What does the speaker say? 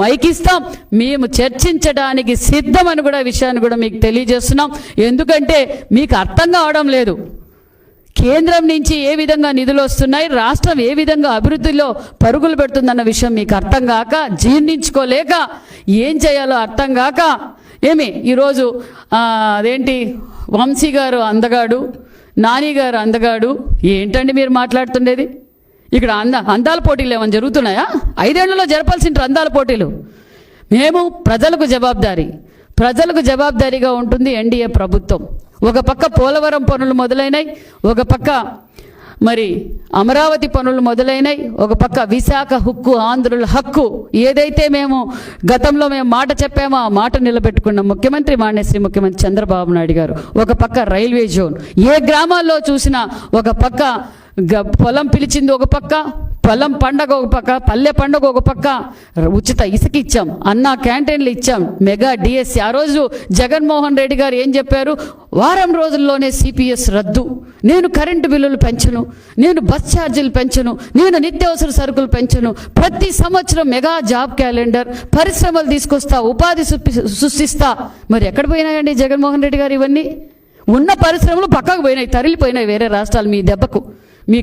Mic ఇస్తాం, మేము చర్చించడానికి సిద్ధమని కూడా విషయాన్ని కూడా మీకు తెలియజేస్తున్నాం. ఎందుకంటే మీకు అర్థం కావడం లేదు. కేంద్రం నుంచి ఏ విధంగా నిధులు వస్తున్నాయి, రాష్ట్రం ఏ విధంగా అభివృద్ధిలో పరుగులు పెడుతుందన్న విషయం మీకు అర్థం కాక, జీర్ణించుకోలేక, ఏం చేయాలో అర్థం కాక ఈరోజు అదేంటి వంశీ గారు అందగాడు, నాని గారు అందగాడు, ఏంటండి మీరు మాట్లాడుతుండేది? ఇక్కడ అందాల పోటీలు ఏమైనా జరుగుతున్నాయా? 5 ఏళ్లలో జరపాల్సిన అందాల పోటీలు. మేము ప్రజలకు జవాబుదారీగా ఉంటుంది ఎన్డీఏ ప్రభుత్వం. ఒక పక్క పోలవరం పనులు మొదలైనాయి, ఒక పక్క మరి అమరావతి పనులు మొదలైనాయి, ఒక పక్క విశాఖ హక్కు, ఆంధ్రుల హక్కు ఏదైతే మేము గతంలో మాట చెప్పామో ఆ మాట నిలబెట్టుకున్న ముఖ్యమంత్రి మాన్యశ్రీ ముఖ్యమంత్రి చంద్రబాబు నాయుడు గారు. ఒక పక్క రైల్వే జోన్, ఏ గ్రామాల్లో చూసినా ఒక పక్క పొలం పిలిచింది, ఒక పక్క పొలం పండగ, ఒక పక్క పల్లె పండగ, ఒక పక్క ఉచిత ఇసుక ఇచ్చాం, అన్నా క్యాంటీన్లు ఇచ్చాం, మెగా డిఎస్సి. ఆ రోజు జగన్మోహన్ రెడ్డి గారు ఏం చెప్పారు? వారం రోజుల్లోనే సిపిఎస్ రద్దు, నేను కరెంటు బిల్లులు పెంచను, నేను బస్ ఛార్జీలు పెంచను, నేను నిత్యావసర సరుకులు పెంచను, ప్రతి సంవత్సరం మెగా జాబ్ క్యాలెండర్, పరిశ్రమలు తీసుకొస్తా, ఉపాధి సృష్టిస్తా. మరి ఎక్కడ పోయినాయండి జగన్మోహన్ రెడ్డి గారు? ఇవన్నీ ఉన్న పరిశ్రమలు పక్కకు పోయినాయి, తరలిపోయినాయి వేరే రాష్ట్రాలు మీ దెబ్బకు. మీ